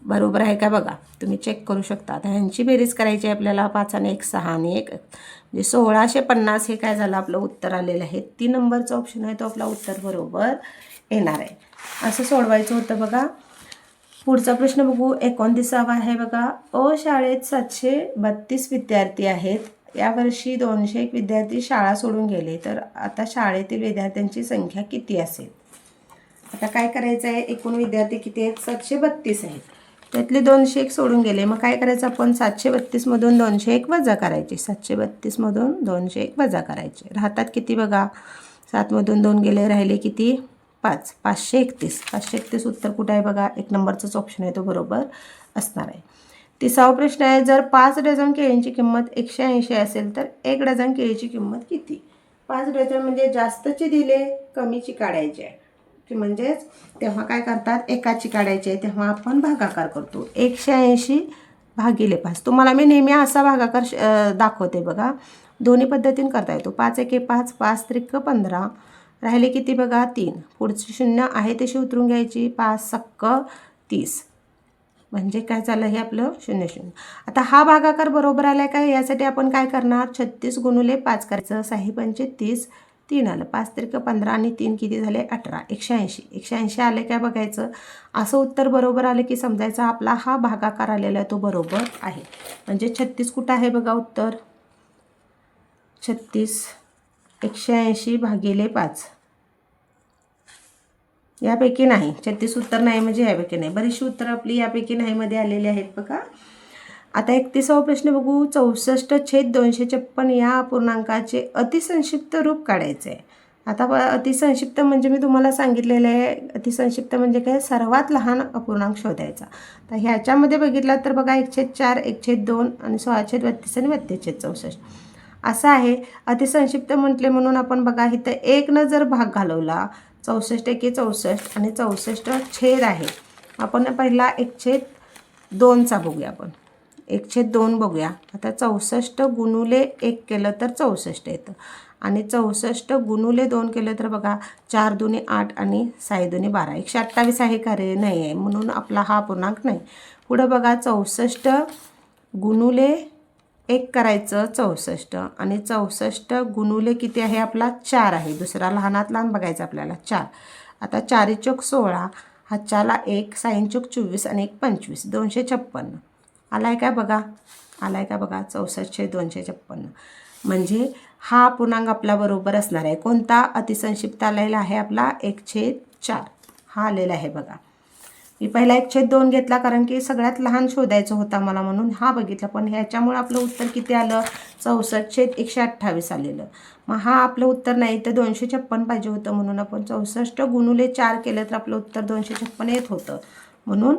बरोबर आहे का बघा, तुम्ही चेक करू शकता. आता ह्यांची बेरीज करायची आहे आपल्याला. 5 आणि 1 6 आणि 1 म्हणजे 1650 हे काय झालं आपलं उत्तर आलेलं आहे. 3 नंबरचा ऑप्शन आहे तो आपला उत्तर बरोबर येणार आहे. असं सोडवायचं होतं बघा. पुढचा प्रश्न बघू. 29वा आहे बघा. अ शाळेत 732 विद्यार्थी आहेत. यावर्षी 201 विद्यार्थी शाळा सोडून गेले, तर आता शाळेतील विद्यार्थ्यांची संख्या किती असेल? आता काय करायचं आहे, एकूण विद्यार्थी किती आहेत? 732 आहेत. त्यातले 201 सोडून गेले. मग काय करायचं आपण? 732मधून 201 वजा करायचे. 732मधून 201 वजा करायचे. राहतात किती बघा? 7मधून 2 गेले, राहिले किती? 5. 531. 531 उत्तर कुठं आहे बघा? 1 नंबरचाच ऑप्शन आहे तो बरोबर असणार आहे. 30वा प्रश्न आहे. जर 5 डझन केळींची किंमत 180 असेल तर 1 डझन केळीची किंमत किती? 5 डझन म्हणजे जास्तची दिले, कमीची काढायची आहे. म्हणजेच तेव्हा काय करतात, एकाची काढायची आहे तेव्हा आपण भागाकार करतो. 180 भागिले 5. तुम्हाला मी नेहमी असा भागाकार दाखवते बघा. दोन्ही पद्धतीने करता येतो. 5 एके 5, 5 त्रिक 15, राहिले किती बघा? 3. पुढची शून्य आहे तशी उतरून घ्यायची. 5 सक्क 30 म्हणजे काय झालं, हे आपलं 0 0. आता हा भागाकार बरोबर आला काय? यासाठी आपण काय करणार? 36 गुणिले 5 करायचं. 6 पंचे 30, 3 आलं. 5 त्रिक 15 आणि 3 किती झाले? 18. 180. 180 आले काय बघायचं. असं उत्तर बरोबर आलं की समजायचं आपला हा भागाकार आलेला आहे तो बरोबर आहे. म्हणजे 36 कुठं आहे बघा उत्तर? 36 180 भागिले 5 यापैकी नाही. 36 उत्तर नाही म्हणजे यापैकी नाही. बरीचशी उत्तर आपली यापैकी नाही मध्ये आलेली आहेत बघा. आता 31वा प्रश्न बघू. 64/256 या अपूर्णांकाचे अतिसंक्षिप्त रूप काढायचे आहे. आता अतिसंक्षिप्त म्हणजे मी तुम्हाला सांगितलेलं आहे, अतिसंक्षिप्त म्हणजे काय? सर्वात लहान अपूर्णांक शोधायचा. तर ह्याच्यामध्ये बघितला तर बघा 1/4, 1/2 आणि 16/32 आणि 32/64 असं आहे. अतिसंक्षिप्त म्हटले म्हणून आपण बघा इथं 1 जर भाग घालवला, 64 एके 64 आणि 64 छेद आहे. आपण पहिला 1/2चा बघूया. आपण 1/2 बघूया. आता 64 गुणुले 1 केलं तर 64 येतं आणि 64 गुणुले 2 केलं तर बघा 4 दुने 8 आणि 6 दुने 12. 128 आहे का रे? नाही आहे, म्हणून आपला हा पूर्णांक नाही. पुढं बघा 64 गुणुले 1 करायचं 64 आणि 64 गुणुले किती आहे आपला? 4 आहे. दुसरा लहानात लहान बघायचं आपल्याला 4. आता 4 चौक 16, हातच्याला 1, 6 चौक 24 आणि 1 25, 256 आलाय काय बघा? आलाय का बघा? 64/256 म्हणजे हा पूर्णांक आपला बरोबर असणार आहे. कोणता? अतिसंक्षिप्त आलेला आहे आपला 1/4 हा आलेला आहे बघा. मी पहिला 1/2 घेतला कारण की सगळ्यात लहान शोधायचं होता मला, म्हणून हा बघितला. पण ह्याच्यामुळे आपलं उत्तर किती आलं? 64/128 आलेलं. मग हा आपलं उत्तर नाही तर 256 पाहिजे होतं, म्हणून आपण 64 गुणुले 4 केलं तर आपलं उत्तर 256 येत होतं. म्हणून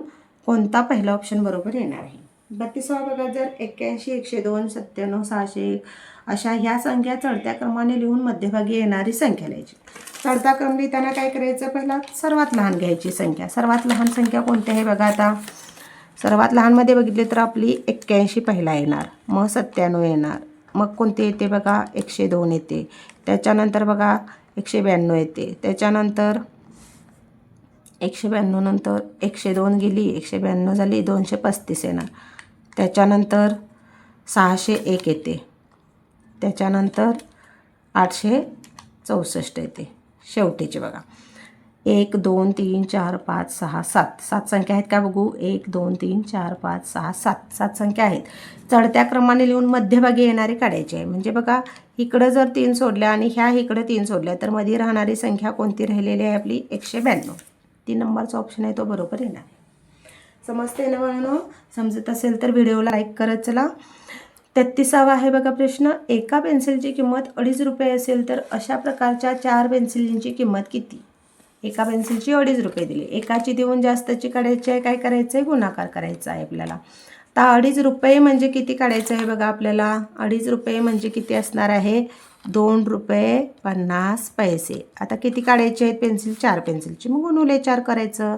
कोणता पहिला ऑप्शन बरोबर येणार आहे? 32वा बघा. जर 81, 102, 97, 601 अशा ह्या संख्या चढत्या क्रमाने लिहून मध्यभागी येणारी संख्या लिहायची. चढता क्रम लिहिताना काय करायचं? पहिला सर्वात लहान घ्यायची संख्या. सर्वात लहान संख्या कोणती आहे बघा. आता सर्वात लहानमध्ये बघितले तर आपली 81 पहिला येणार, मग 97 येणार, मग कोणते येते बघा? 102 येते. त्याच्यानंतर बघा 192 येते. त्याच्यानंतर 192 नंतर 102 गेली, 192 झाली, 235 येणार. त्याच्यानंतर 601 येते. त्याच्यानंतर 864 येते. शेवटीचे बघा 1 2 3 4 5 6 7 7 संख्या आहेत का बघू? 1 2 3 4 5 6 7 7 संख्या आहेत. चढत्या क्रमाने लिहून मध्यभागी येणारी काढायची आहे. म्हणजे बघा इकडं जर 3 सोडल्या आणि ह्या इकडं 3 सोडल्या तर मध्ये राहणारी संख्या कोणती राहिलेली आहे आपली? 192. 3 नंबरचा ऑप्शन आहे तो बरोबर येणार आहे. समजते ना बाळांनो? समजत असेल तर व्हिडिओला लाईक करत चला. 33वा आहे बघा प्रश्न. एका पेन्सिलची किंमत 2.5 रुपये असेल तर अशा प्रकारच्या 4 पेन्सिलींची किंमत किती? एका पेन्सिलची 2.5 रुपये दिली. एकाची देऊन जास्तची काढायची आहे. काय करायचं आहे? गुणाकार करायचा आहे आपल्याला. तर 2.5 रुपये म्हणजे किती काढायचं आहे बघा आपल्याला. 2.5 रुपये म्हणजे किती असणार आहे? 2 रुपये 50 पैसे. आता किती काढायचे आहेत पेन्सिल? 4 पेन्सिलची. मग गुणुले 4 करायचं.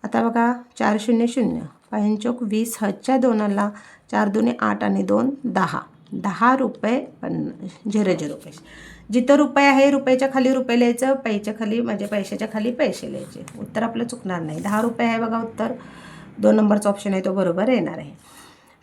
आता बघा 4 0 0 5 20 हच्या 2ला 4 2 8 आणि 2 10. 10 रुपये 0 पैसे. जिथं रुपये आहे रुपयाच्या खाली रुपये लिहायचं, पैच्या खाली म्हणजे पैशाच्या खाली पैसे लिहायचे. उत्तर आपलं चुकणार नाही. 10 रुपये आहे बघा उत्तर. 2 नंबरचा ऑप्शन आहे तो बरोबर येणार आहे.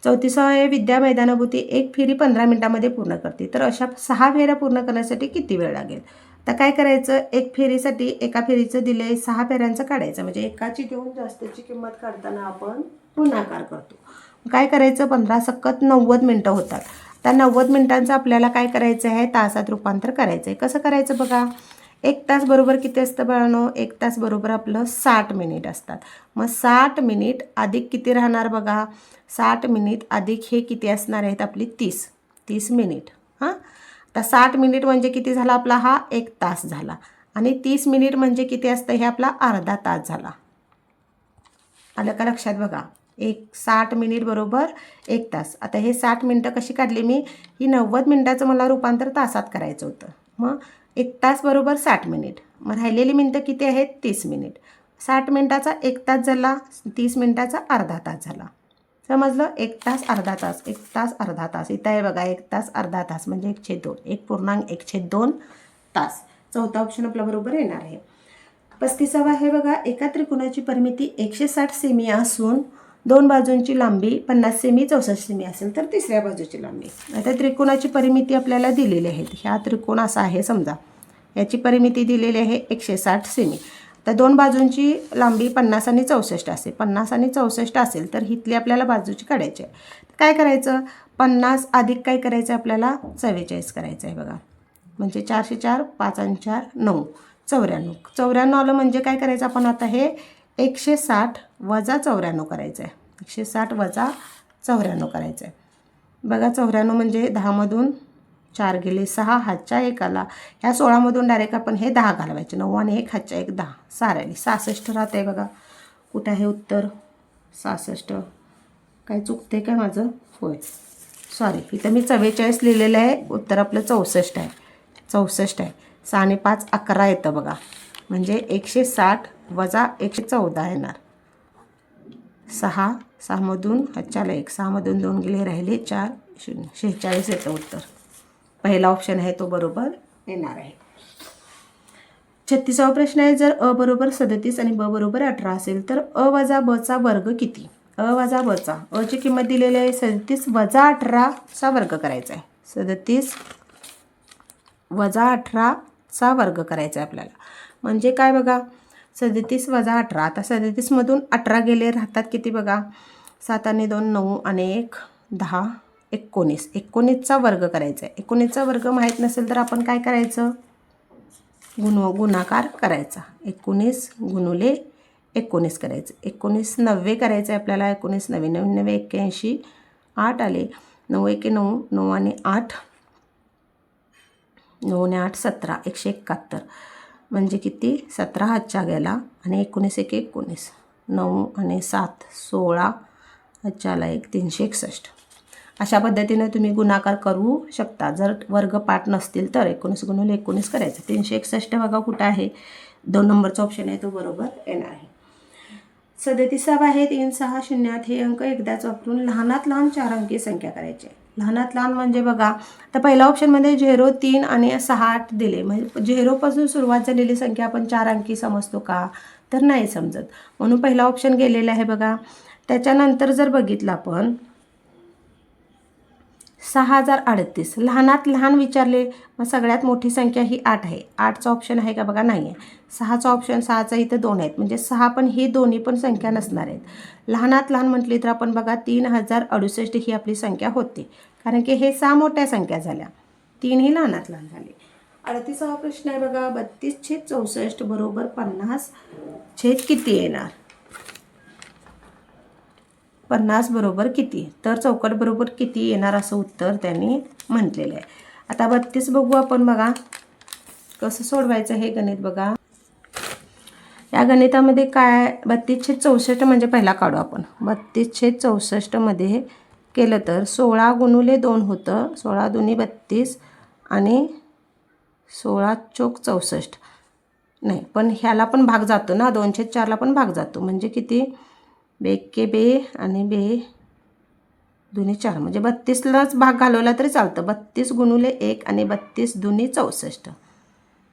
34वा आहे. विद्या मैदानाभोवती एक फेरी 15 मिनिटांमध्ये पूर्ण करते. तर अशा 6 फेऱ्या पूर्ण करण्यासाठी किती वेळ लागेल? तर काय करायचं? एक फेरीसाठी एका फेरीचं दिले 6 फेऱ्यांचं काढायचं. म्हणजे एकाची देऊन जास्तची किंमत काढताना आपण गुणाकार करतो. काय करायचं? 15 सक्कत 90 मिनटं होतात. त्या 90 मिनटांचं आपल्याला काय करायचं आहे? तासात रूपांतर करायचं आहे. कसं करायचं बघा. 1 तास बरोबर किती असतं बाळांनो? 1 तास बरोबर आपलं 60 मिनिट असतात. मग 60 मिनिट अधिक किती राहणार बघा. 60 मिनिट अधिक हे किती असणार आहेत आपली 30 मिनिट. हां, आता 60 मिनिट म्हणजे किती झाला आपला? हा 1 तास झाला. आणि 30 मिनिट म्हणजे किती असतं? हे आपला अर्धा तास झाला. आलं का लक्षात बघा. 60 मिनिट बरोबर 1 तास. आता हे 60 मिनटं कशी काढली मी? ही 90 मिनटाचं मला रूपांतर तासात करायचं होतं. मग 1 तास बरोबर 60 मिनिट. मग राहिलेली मिनटं किती आहेत? 30 मिनिट. 60 मिनटाचा 1 तास झाला, 30 मिनटाचा अर्धा तास झाला. समजलं? 1 तास अर्धा तास, 1 तास अर्धा तास. इथं आहे बघा 1 तास अर्धा तास म्हणजे 1/2, 1.1/2 तास. चौथा ऑप्शन आपला बरोबर येणार आहे. 35वा आहे बघा. एका त्रिकोणाची परिमिती 160 सेमी असून 2 बाजूंची लांबी 50 सेमी 64 सेमी असेल तर तिसऱ्या बाजूची लांबी. आता त्रिकोणाची परिमिती आपल्याला दिलेली आहे. ह्या त्रिकोण असा आहे समजा. याची परिमिती दिलेली आहे 160 सेमी. तर 2 बाजूंची लांबी 50 आणि 64 असेल. 50 आणि 64 असेल तर इथली आपल्याला बाजूची काढायची आहे. काय करायचं? 50 अधिक काय करायचं आपल्याला? 44 करायचं आहे बघा. म्हणजे 4 4 5 आणि 4 9 94. 94 आलं म्हणजे काय करायचं आपण आता? हे 160 वजा 94 करायचं आहे. 160 वजा 94 करायचं आहे बघा. 94 म्हणजे 10मधून 4 गेले 6, हातच्या 1 आला. ह्या 16मधून डायरेक्ट आपण हे 10 घालवायचे. 9 आणि 1 हातच्या 1 10. 6 राहिली. 66 राहते आहे बघा. कुठं आहे उत्तर? 66. काय चुकते काय माझं? होय, सॉरी. इथं मी 44 लिहिलेलं आहे. उत्तर आपलं 64 आहे. 64 आहे. 6 आणि 5 11 येतं बघा. म्हणजे 160 वजा 114 येणार. 6मधून हातच्याला 1, 6मधून 2 गेले राहिले 4 0 46 येतं उत्तर. पहिला ऑप्शन आहे तो बरोबर येणार आहे. 36वा प्रश्न आहे. जर अ बरोबर 37 आणि ब बरोबर 18 असेल तर अ वजा ब चा वर्ग किती? अ वजा ब चा, अची किंमत दिलेली आहे 37 वजा 18 चा वर्ग करायचा आहे. 37 वजा 18 चा वर्ग करायचा आहे आपल्याला. म्हणजे काय बघा. 37 वजा 18. आता 37मधून 18 गेले राहतात किती बघा. 7 आणि 2 9 आणि 1 10 19. 19चा वर्ग करायचा आहे. 19चा वर्ग माहीत नसेल तर आपण काय करायचं? गुणाकार करायचा. 19 गुणुले 19 करायचं. 19 90 करायचं आहे आपल्याला. 19 90 99 81 8 आले. 9 1 9 9 आणि 8 9 आणि 8 17 171. म्हणजे किती? 17 हातच्या गेला आणि 19 1 19. 9 आणि 7 16 हातच्याला 1 361. अशा पद्धतीने तुम्ही गुणाकार करू शकता. जर वर्ग पाठ नसतील तर 19 गुणुले 19 करायचं. 361 बघा कुठं आहे? 2 नंबरचा ऑप्शन आहे तो बरोबर येणार आहे. 37वा आहे. 3 6 0 हे अंक एकदाच वापरून लहानात लहान 4 अंकी संख्या करायची आहे. लहानात लहान म्हणजे बघा. तर पहिल्या ऑप्शनमध्ये 0 3 आणि 6 8 दिले. म्हणजे 0पासून सुरुवात झालेली संख्या आपण 4 अंकी समजतो का? तर नाही समजत. म्हणून पहिला ऑप्शन गेलेला आहे बघा. त्याच्यानंतर जर बघितलं आपण 6038 लहानात लहान विचारले. मग सगळ्यात मोठी संख्या ही 8 आहे. 8चा ऑप्शन आहे का बघा? नाही आहे. 6चा ऑप्शन 6चा इथं 2 आहेत. म्हणजे 6 पण ही दोन्ही पण संख्या नसणार आहेत. लहानात लहान म्हटली तर आपण बघा 3068 ही आपली संख्या होती. कारण की हे 6 मोठ्या संख्या झाल्या. 3 ही लहानात लहान झाली. 38वा प्रश्न आहे बघा. 32/64 बरोबर 50 छेद किती येणार? 50 बरोबर किती, तर चौकट बरोबर किती येणार असं उत्तर त्यांनी म्हटलेलं आहे. आता 32 बघू आपण. बघा कसं सोडवायचं हे गणित. बघा या गणितामध्ये काय 32/64 म्हणजे पहिला काढू आपण. 32/64 मध्ये केलं तर 16 गुणुले 2 होतं. 16 दुनी 32 आणि 16 चोक 64. नाही पण ह्याला पण भाग जातो ना, 2/4ला पण भाग जातो. म्हणजे किती, बेके बे आणि बे दुनी 4 म्हणजे 32लाच भाग घालवला तरी चालतं. 32 गुणुले 1 आणि 32 दुनी 64.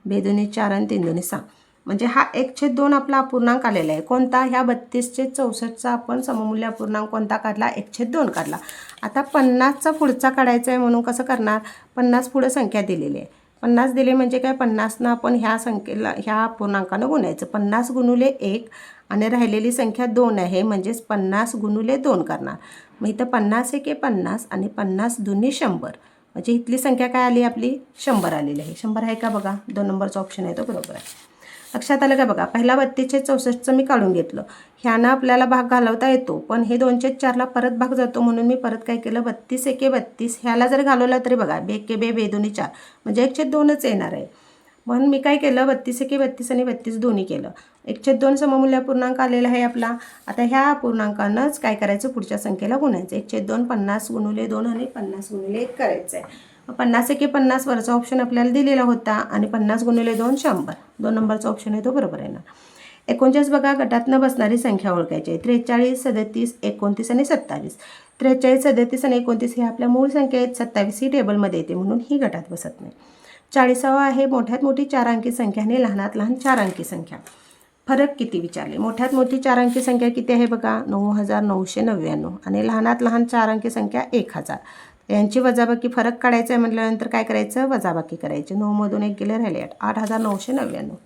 बे दुनी 4 आणि 3 दुनी 6. म्हणजे हा 1/2 आपला अपूर्णांक आलेला आहे. कोणता, ह्या 32/64चा आपण सममूल्य अपूर्णांक कोणता काढला, 1/2 काढला. आता 50चा पुढचा काढायचा आहे म्हणून कसं करणार, 50 पुढं संख्या दिलेली आहे. 50 दिले म्हणजे काय, 50नं आपण ह्या संख्येला ह्या अपूर्णांकानं गुणायचं. 50 गुणुले 1 आणि राहिलेली संख्या 2 आहे म्हणजेच 50 गुणुले 2 करणार. मग इथं 50 1 50 आणि 50 दुनी 100 म्हणजे इथली संख्या काय आली आपली, 100 आलेली आहे. 100 आहे का बघा, 2 नंबरचा ऑप्शन आहे तो बरोबर आहे. लक्षात आलं का बघा. पहिला 32/64चं मी काढून घेतलं. ह्यानं आपल्याला भाग घालवता येतो पण हे 2/4ला परत भाग जातो म्हणून मी परत काय केलं, 32 1 32 ह्याला जर घालवला तरी बघा बेके बे बे दुनी 4 म्हणजे 1/2च येणार आहे. म्हणून मी काय केलं, 32 1 32 आणि 32 दोन्ही केलं. 1/2 सममूल्य अपूर्णांक आलेला आहे आपला. आता ह्या अपूर्णांकानंच काय करायचं, पुढच्या संख्येला गुणायचं. 1/2 50 गुणुले 2 आणि 50 गुणुले 1 करायचं आहे. 50 1 50 वरचा ऑप्शन आपल्याला दिलेला होता आणि 50 गुणुले 2 100. 2 नंबरचा ऑप्शन आहे तो बरोबर आहे ना. 49 बघा, गटातनं बसणारी संख्या ओळखायची आहे. 43 37 29 आणि 27. 43 37 आणि 29 ही आपल्या मूळ संख्या आहेत. 27 ही टेबलमध्ये येते म्हणून ही गटात बसत नाही. 40वा आहे मोठ्यात मोठी 4 अंकी संख्या आणि लहानात लहान 4 अंकी संख्या. फरक किती विचारले. मोठ्यात मोठी 4 अंकी संख्या किती आहे बघा, 9999 आणि लहानात लहान 4 अंकी संख्या 1000. यांची वजाबाकी फरक काढायचा आहे म्हटल्यानंतर काय करायचं, वजाबाकी करायची. 9 मधून 1 गेले राहिले 8, 8999.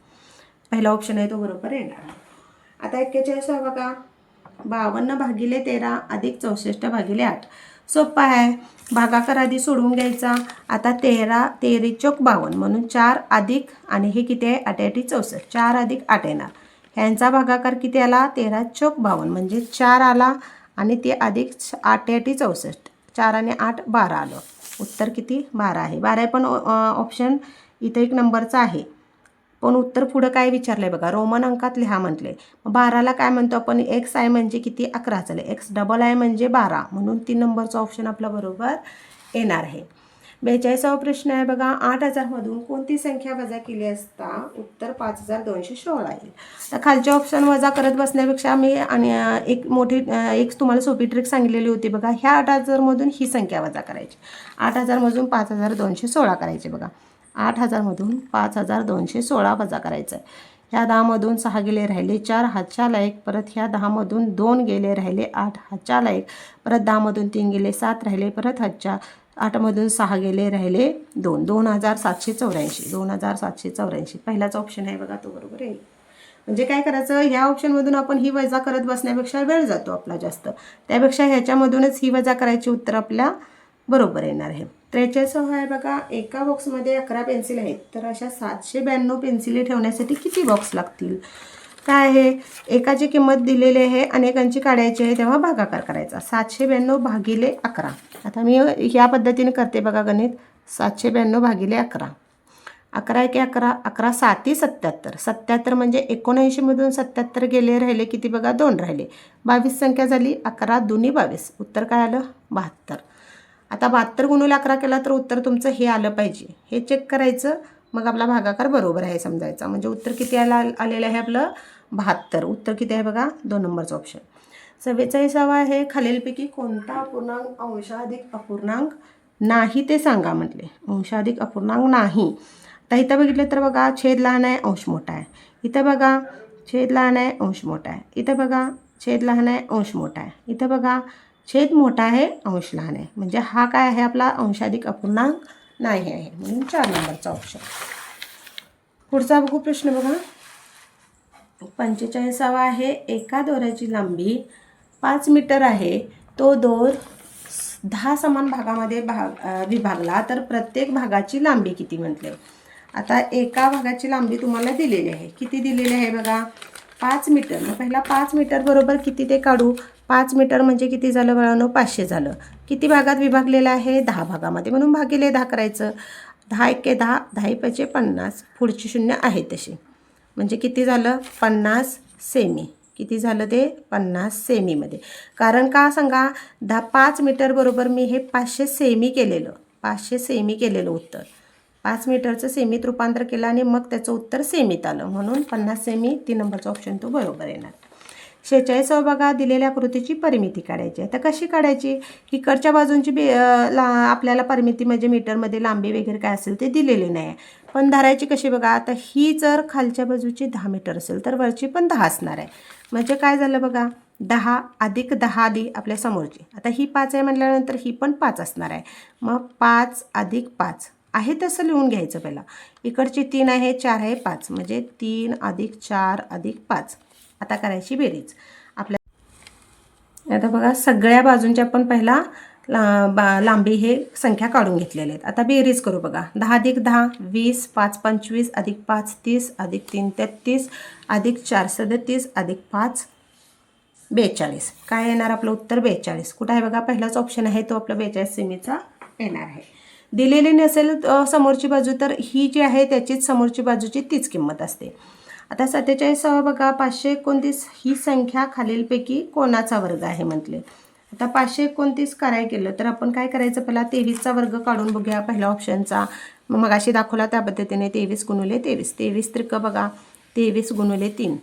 पहिला ऑप्शन आहे तो बरोबर येणार. आता 41 बघा, 52 भागिले 13 अधिक 64 भागिले 8. सोपं आहे. भागाकार आधी सोडवून घ्यायचा. आता 13 13 चोक 52 म्हणून 4 अधिक आणि हे किती आहे, 8 8 64. 4 अधिक 8 येणार. ह्यांचा भागाकार किती आला, 13 चोक 52 म्हणजे 4 आला आणि ते अधिक 8 8 64. 4 आणि 8 12 आलं. उत्तर किती, 12 आहे. 12 पण ऑप्शन इथं 1 नंबरचा आहे पण उत्तर पुढं काय विचारलं आहे बघा, रोमन अंकात लिहा म्हटले. 12ला काय म्हणतो आपण, एक्स आहे म्हणजे किती, 11 झाले. एक्स डबल आहे म्हणजे 12 म्हणून 3 नंबरचा ऑप्शन आपला बरोबर येणार आहे. 42वा प्रश्न आहे बघा, 8000 मधून कोणती संख्या वजा केली असता उत्तर 5216 येईल. तर खालच्या ऑप्शन वजा करत बसण्यापेक्षा मी आणि एक तुम्हाला सोपी ट्रिक सांगितलेली होती बघा. ह्या 8000 मधून ही संख्या वजा करायची. 8000 मधून 5216 करायचे बघा. 8000 मधून 5216 वजा करायचं आहे. ह्या 10 मधून 6 गेले राहिले 4, हातच्याला 1. परत ह्या 10 मधून 2 गेले राहिले 8, हातच्याला 1. परत 10 मधून 3 गेले 7 राहिले, परत हातच्या 8 मधून 6 गेले राहिले 2. 2784. 2784 पहिलाच ऑप्शन आहे बघा तो बरोबर येईल. म्हणजे काय करायचं, ह्या ऑप्शनमधून आपण ही वजा करत बसण्यापेक्षा वेळ जातो आपला जास्त, त्यापेक्षा ह्याच्यामधूनच ही वजा करायची, उत्तर आपल्या बरोबर येणार आहे. 43 आहे बघा, एका बॉक्समध्ये 11 पेन्सिल आहेत तर अशा 792 पेन्सिली ठेवण्यासाठी किती बॉक्स लागतील. काय आहे, एकाची किंमत दिलेली आहे, अनेकांची काढायची आहे तेव्हा भागाकार करायचा. 792 भागिले 11. आता मी ह्या पद्धतीने करते बघा गणित. 792 भागिले 11. 11 1 11, 11 7 77. 77 म्हणजे 79 मधून 77 गेले राहिले किती बघा, 2 राहिले. 22 संख्या झाली. 11 दुनी 22. उत्तर काय आलं, 72. आता 72 गुणुले 11 केला तर उत्तर तुमचं हे आलं पाहिजे. हे चेक करायचं मग आपला भागाकार बरोबर आहे समजायचा. म्हणजे उत्तर किती आलेलं आहे आपलं, 72. उत्तर किती आहे बघा, 2 नंबरचं ऑप्शन. 44वा आहे, खालीलपैकी कोणता अपूर्णांक अंशाधिक अपूर्णांक नाही ते सांगा म्हटले. अंशाधिक अपूर्णांक नाही. आता इथं बघितलं तर बघा, छेद लहान आहे अंश मोठा आहे. इथं बघा छेद लहान आहे अंश मोठा आहे. इथं बघा छेद लहान आहे अंश मोठा आहे. इथं बघा छेद मोठा आहे अंश लहान आहे. म्हणजे हा काय आहे आपला अंशाधिक अपूर्णांक नाही आहे म्हणून 4 नंबरचा ऑप्शन. पुढचा बघू प्रश्न बघा. 45वा आहे, एका दोऱ्याची लांबी 5 मीटर आहे. तो दोर 10 समान भागामध्ये विभागला तर प्रत्येक भागाची लांबी किती म्हटले. आता एका भागाची लांबी तुम्हाला दिलेली आहे. किती दिलेली आहे बघा, 5 मीटर. मग पहिला 5 मीटर बरोबर किती ते काढू. 5 मीटर म्हणजे किती झालं बाळांनो? 500 झालं. किती भागात विभागलेलं आहे? 10 भागामध्ये, म्हणून भागिले 10 करायचं. 10 एके 10, 10 पंचे 50, पुढची शून्य आहे तशी, म्हणजे किती झालं? 50 सेमी. किती झालं ते? 50 सेमीमध्ये. कारण का सांगा? 5 मीटर बरोबर मी हे 500 सेमी केलेलं, 500 सेमी केलेलं उत्तर. 5 मीटरचं सेमीत रूपांतर केलं आणि मग त्याचं उत्तर सेमीत आलं, म्हणून 50 सेमी 3 नंबरचा ऑप्शन तो बरोबर येणार. 46 बघा, दिलेल्या आकृतीची परिमिती काढायची आहे. तर कशी काढायची? इकडच्या बाजूंची आपल्याला परिमिती म्हणजे मीटरमध्ये लांबी वगैरे काय असेल ते दिलेले नाही आहे, पण धरायची कशी बघा? आता ही जर खालच्या बाजूची 10 मीटर असेल तर वरची पण 10 असणार आहे. म्हणजे काय झालं बघा? 10 अधिक 10 आली आपल्या समोरची. आता ही 5 आहे म्हटल्यानंतर ही पण 5 असणार आहे. मग 5 अधिक 5 आहे तसं लिहून घ्यायचं पहिला. इकडची 3 आहे, 4 आहे, 5, म्हणजे 3 अधिक 4 अधिक 5. आता करायची बेरीज आपल्या. आता बघा, सगळ्या बाजूंच्या आपण पहिला लांबी हे संख्या काढून घेतलेले आहेत. आता बेरीज करू बघा. 10 अधिक 10 20, 5 25 अधिक 5 30 अधिक 3 33 अधिक 4 37 अधिक 5 42. काय येणार आपलं उत्तर? 42. कुठं आहे बघा? पहिलाच ऑप्शन आहे तो आपला 42 सेमीचा येणार आहे. दिलेली नसेल समोरची बाजू तर ही जी आहे त्याचीच समोरची बाजूची तीच किंमत असते. आता 47 बघा, 529 ही संख्या खालीलपैकी कोणाचा वर्ग आहे म्हटले. आता 529 करायला केलं तर आपण काय करायचं? पहिला 23चा वर्ग काढून बघूया पहिल्या ऑप्शनचा. मग अशी दाखवला त्या पद्धतीने 23 गुणिले 23. 23 त्रिक बघा, 23 गुणिले 3,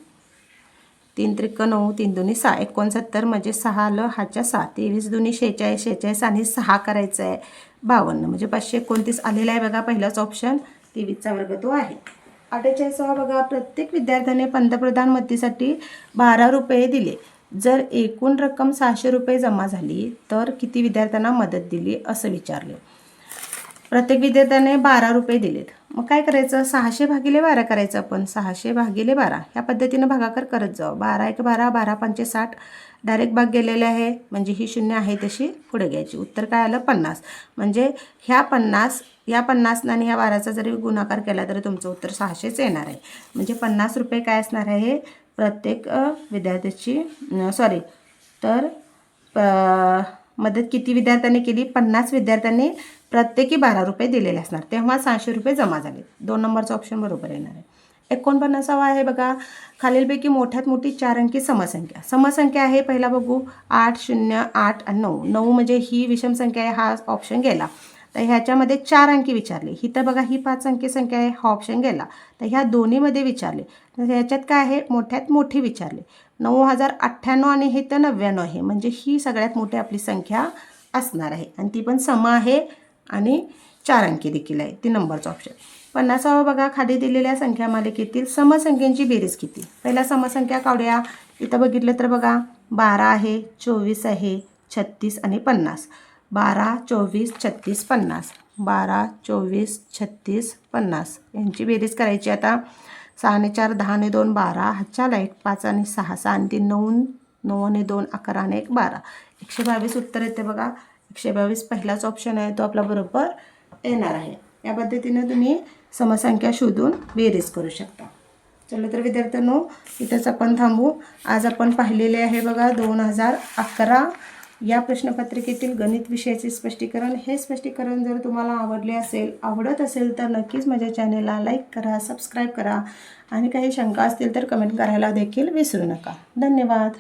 3 त्रिक 9, 3 दुनी 6, 69 म्हणजे 6 आलं, हाच्या 6. 23 दुनी 46, 46 आणि 6 करायचं आहे 52, म्हणजे 529 आलेला आहे बघा. पहिलाच ऑप्शन 23चा वर्ग तो आहे. 48 बघा, प्रत्येक विद्यार्थ्याने पंतप्रधान मदतीसाठी 12 रुपये दिले. जर एकूण रक्कम 600 रुपये जमा झाली तर किती विद्यार्थ्यांना मदत दिली असं विचारले. प्रत्येक विद्यार्थ्याने 12 रुपये दिलेत. मग काय करायचं? 600 भागिले 12 करायचं आपण. 600 भागिले 12 ह्या पद्धतीनं भागाकार करत जाऊ. 12 एक 12, 12 पंचे 60, डायरेक्ट भाग गेलेले आहे, म्हणजे ही शून्य आहे तशी पुढे घ्यायची. उत्तर काय आलं? 50. म्हणजे ह्या 50 आणि ह्या 12चा जरी गुणाकार केला तरी तुमचं उत्तर 600च येणार आहे. म्हणजे 50 रुपये काय असणार आहे प्रत्येक विद्यार्थ्याची तर मदत किती विद्यार्थ्यांनी केली? 50 विद्यार्थ्यांनी प्रत्येकी 12 रुपये दिलेले असणार, तेव्हा 600 रुपये जमा झाले. 2 नंबरचा ऑप्शन बरोबर येणार आहे. 49 आहे बघा, खालीलपैकी मोठ्यात मोठी 4 अंकी समसंख्या. समसंख्या आहे पहिला बघू, 8 0 8 आणि 9. 9 म्हणजे ही विषम संख्या आहे, हा ऑप्शन गेला. तर ह्याच्यामध्ये 4 अंकी विचारले. ही तर बघा ही 5 अंकी संख्या आहे, हा ऑप्शन गेला. तर ह्या दोन्हीमध्ये विचारले. तर ह्याच्यात काय आहे? मोठ्यात मोठी विचारले. 9098 आणि हे तर 99 आहे, म्हणजे ही सगळ्यात मोठी आपली संख्या असणार आहे आणि ती पण सम आहे आणि 4 अंकी देखील आहे. 3 नंबरचा ऑप्शन. 50 बघा, खाली दिलेल्या संख्या मालिकेतील समसंख्यांची बेरीज किती? पहिला समसंख्या काढूया. इथं बघितलं तर बघा 12 आहे, 24 आहे, 36 आणि 50. 12 24 36 50, 12 24 36 50 यांची बेरीज करायची. आता 6 आणि 4 10 आणि 2 12, हातच्या लाईट 5 आणि 6 6 आणि 3 9, 9 आणि 2 11 आणि 1 12. 122 उत्तर येते बघा. 122 पहिलाच ऑप्शन आहे तो आपला बरोबर येणार आहे. या पद्धतीने तुम्ही समसंख्या शोधून बेरीज करू शकता. चला तर विद्यार्थ्यांनो, इथंच आपण थांबू. आज आपण पाहिलेले आहे बघा 2011 या प्रश्नपत्रिकेतील गणित विषयाचे स्पष्टीकरण. हे स्पष्टीकरण जर तुम्हाला आवडत असेल तर नक्कीच माझ्या चॅनेलला लाईक करा, सबस्क्राईब करा आणि काही शंका असतील तर कमेंट करायला देखील विसरू नका. धन्यवाद.